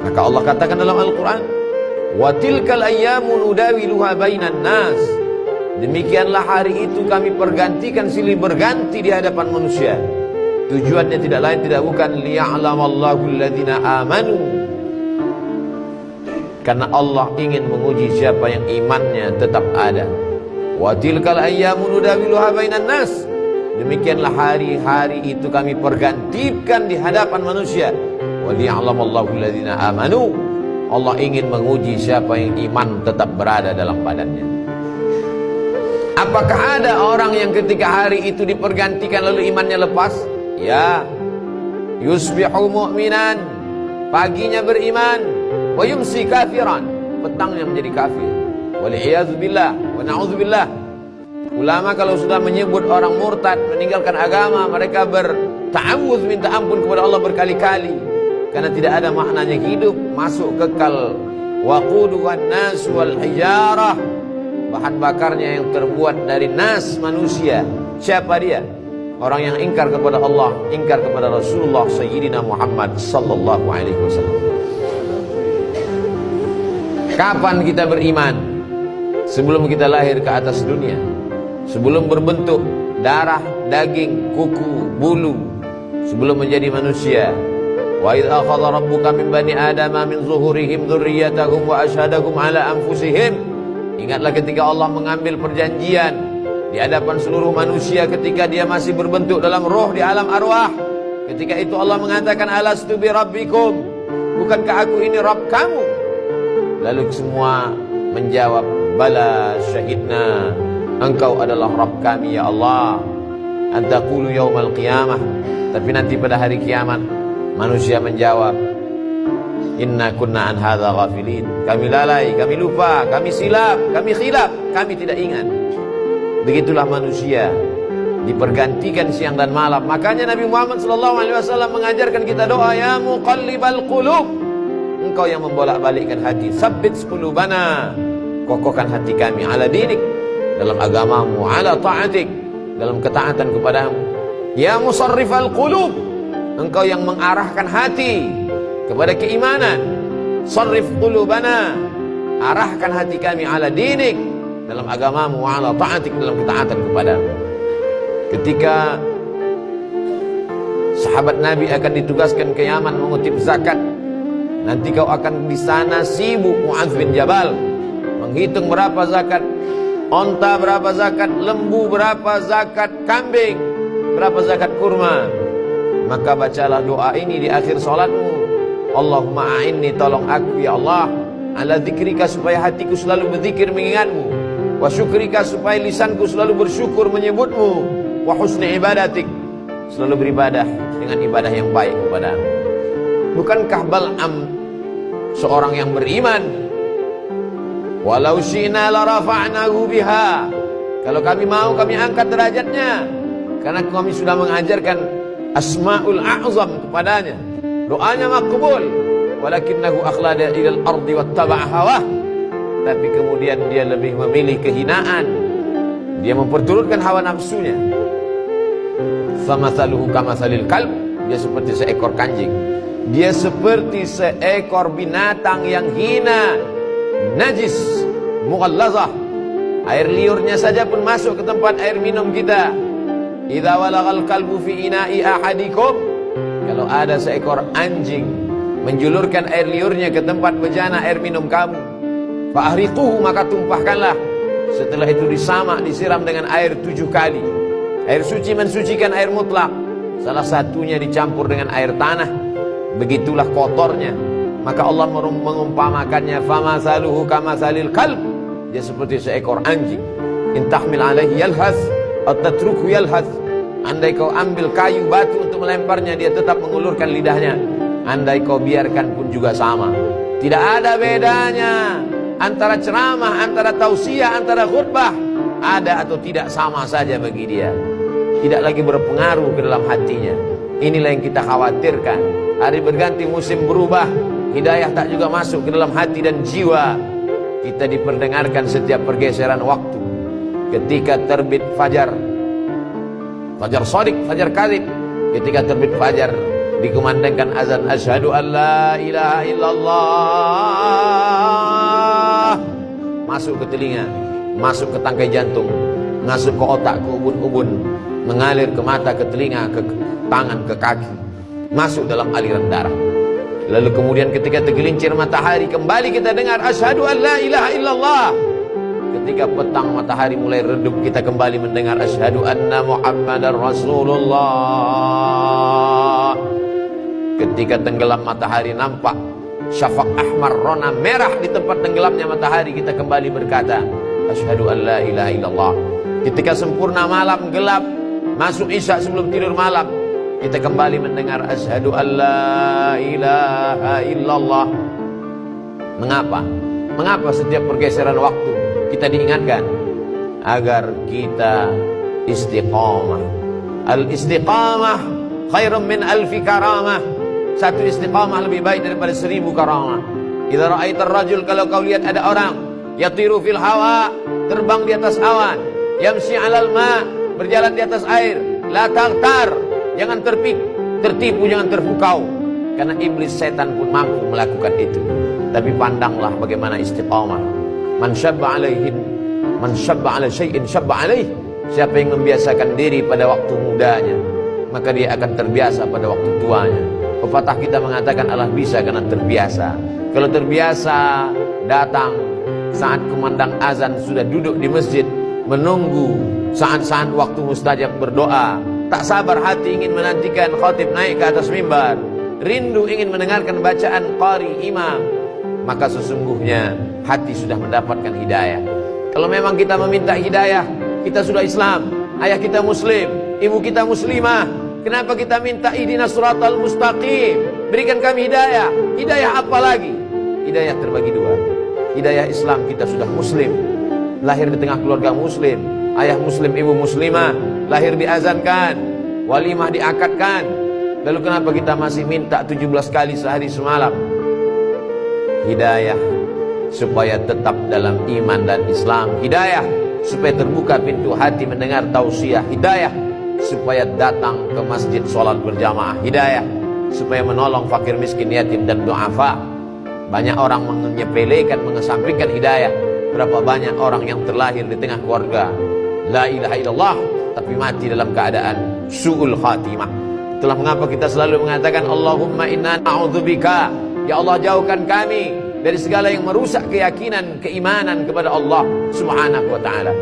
Maka Allah katakan dalam Al-Quran, wa tilkal ayyamu nudawiluha bainan nas. Demikianlah hari itu kami pergantikan silih berganti di hadapan manusia. Tujuannya tidak lain tidak bukan liya'lamallahu alladhina amanu, karena Allah ingin menguji siapa yang imannya tetap ada. Wa tilkal ayyamu nudawiluha bainan nas. Demikianlah hari-hari itu kami pergantikan di hadapan manusia. Wa liya'lamallahu alladhina amanu. Allah ingin menguji siapa yang iman tetap berada dalam badannya. Apakah ada orang yang ketika hari itu dipergantikan lalu imannya lepas? Ya. Yusbihu mu'minan, paginya beriman, wa yumsi kafiran, petangnya menjadi kafir. Wal'iyadzubillah wa na'udzubillah. Ulama kalau sudah menyebut orang murtad meninggalkan agama, mereka berta'awudz, minta ampun kepada Allah berkali-kali, karena tidak ada maknanya hidup, masuk kekal. Waquduhan nas wal hijarah, bahan bakarnya yang terbuat dari nas, manusia. Siapa dia? Orang yang ingkar kepada Allah, ingkar kepada Rasulullah Sayyidina Muhammad sallallahu alaihi wasallam. Kapan kita beriman? Sebelum kita lahir ke atas dunia, sebelum berbentuk darah, daging, kuku, bulu, sebelum menjadi manusia. Wa idz akhadha rabbuka min bani adama min zuhurihim dzurriyyatahum wa asyhadahum ala anfusihim. Ingatlah ketika Allah mengambil perjanjian di hadapan seluruh manusia ketika dia masih berbentuk dalam roh di alam arwah. Ketika itu Allah mengatakan, alastu bi rabbikum, bukankah aku ini Rabb kamu? Lalu semua menjawab, bala syahidna, engkau adalah Rabb kami ya Allah. Antaqulu yaumal qiyamah, tapi nanti pada hari kiamat manusia menjawab, inna kunna an hadza ghafilin, kami lalai, kami lupa, kami silap, kami khilaf, kami tidak ingat. Begitulah manusia dipergantikan siang dan malam. Makanya Nabi Muhammad SAW mengajarkan kita doa, ya muqallibal qulub, engkau yang membolak-balikkan hati, sabbit qulubana, kokohkan hati kami ala dinik, dalam agamamu, ala ta'atik, dalam ketaatan kepadamu. Ya musarrifal qulub, engkau yang mengarahkan hati kepada keimanan, sarrif qulubana, arahkan hati kami ala dinik, dalam agamamu, wa ala ta'atik, dalam ketaatan kepadamu. Ketika sahabat Nabi akan ditugaskan ke Yaman mengutip zakat, nanti kau akan di sana sibuk Mu'adz bin Jabal menghitung berapa zakat onta, berapa zakat lembu, berapa zakat kambing, berapa zakat kurma. Maka bacalah doa ini di akhir salatmu, Allahumma a'inni, tolong aku ya Allah, ala dzikrika, supaya hatiku selalu berzikir mengingatmu, wa syukrika, supaya lisanku selalu bersyukur menyebutmu, wa husni ibadatik, selalu beribadah dengan ibadah yang baik kepadamu. Bukankah Bal'am seorang yang beriman? Walau syi'na la rafa'nahu biha, kalau kami mau kami angkat derajatnya, karena kami sudah mengajarkan asma'ul a'zam kepadanya, doanya makbul. Walakinnahu akhlada ilal ardi wattaba'a hawah, tapi kemudian dia lebih memilih kehinaan, dia memperturutkan hawa nafsunya. Famathaluhu kamathalil kalb, dia seperti seekor kanjing, dia seperti seekor binatang yang hina, najis, mughallazah. Air liurnya saja pun masuk ke tempat air minum kita. Idza walagal kalbu fi ina'i ahadikum, kalau ada seekor anjing menjulurkan air liurnya ke tempat bejana air minum kamu, fa ahriquhu, maka tumpahkanlah. Setelah itu disamak, disiram dengan air 7 kali. Air suci mensucikan air mutlak, salah satunya dicampur dengan air tanah, begitulah kotornya. Maka Allah mengumpamakannya, famathaluhu kamathalil kalb, dia seperti seekor anjing. In tahmil alaihi yalhath aw tatruku yalhath, andai kau ambil kayu batu untuk melemparnya, dia tetap mengulurkan lidahnya. Andai kau biarkan pun juga sama. Tidak ada bedanya antara ceramah, antara tausiah, antara khutbah. Ada atau tidak sama saja bagi dia, tidak lagi berpengaruh ke dalam hatinya. Inilah yang kita khawatirkan. Hari berganti, musim berubah, hidayah tak juga masuk ke dalam hati dan jiwa. Kita diperdengarkan setiap pergeseran waktu. Ketika terbit fajar, fajar shadiq, fajar kadhib, ketika terbit fajar, dikumandangkan azan asyhadu an la ilaha illallah, masuk ke telinga, masuk ke tangkai jantung, masuk ke otak, ke ubun-ubun, mengalir ke mata, ke telinga, ke tangan, ke kaki, masuk dalam aliran darah. Lalu kemudian ketika tergelincir matahari, kembali kita dengar asyhadu an la ilaha illallah. Ketika petang matahari mulai redup, kita kembali mendengar asyhadu anna muhammadar rasulullah. Ketika tenggelam matahari, nampak syafaq ahmar rona merah di tempat tenggelamnya matahari, kita kembali berkata asyhadu an la ilaha illallah. Ketika sempurna malam gelap, masuk isya sebelum tidur malam, kita kembali mendengar asyhadu an la ilaha illallah. Mengapa? Mengapa setiap pergeseran waktu kita diingatkan? Agar kita istiqamah. Al-istiqamah khairun min alfi karamah. Satu istiqamah lebih baik daripada 1000 karamah. Idza ra'aitar rajul, kalau kau lihat ada orang yatiru fil hawa, terbang di atas awan, yamshi 'alal ma, berjalan di atas air, la taghtar, jangan tertipu, jangan terpukau, karena iblis setan pun mampu melakukan itu. Tapi pandanglah bagaimana istiqamah. Man syabba 'ala syai'in syabba 'alaih. Siapa yang membiasakan diri pada waktu mudanya, maka dia akan terbiasa pada waktu tuanya. Pepatah kita mengatakan Allah bisa karena terbiasa. Kalau terbiasa datang saat kumandang azan, sudah duduk di masjid menunggu saat-saat waktu mustajab berdoa, tak sabar hati ingin menantikan khatib naik ke atas mimbar, rindu ingin mendengarkan bacaan qari imam, maka sesungguhnya hati sudah mendapatkan hidayah. Kalau memang kita meminta hidayah, kita sudah Islam, ayah kita muslim, ibu kita muslimah, kenapa kita minta ihdinas siratal mustaqim, berikan kami hidayah? Hidayah apa lagi? Hidayah terbagi dua. Hidayah Islam, kita sudah muslim, lahir di tengah keluarga muslim, ayah muslim, ibu muslimah, lahir diazankan, walimah diakadkan. Lalu kenapa kita masih minta 17 kali sehari semalam? Hidayah supaya tetap dalam iman dan Islam. Hidayah supaya terbuka pintu hati mendengar tausiah. Hidayah supaya datang ke masjid sholat berjamaah. Hidayah supaya menolong fakir miskin, yatim dan du'afa. Banyak orang menyepelekan, mengesampingkan hidayah. Berapa banyak orang yang terlahir di tengah keluarga la ilaha illallah, tapi mati dalam keadaan su'ul khatimah. Itulah mengapa kita selalu mengatakan Allahumma inna na'udzubika, ya Allah jauhkan kami dari segala yang merusak keyakinan, keimanan kepada Allah subhanahu wa ta'ala.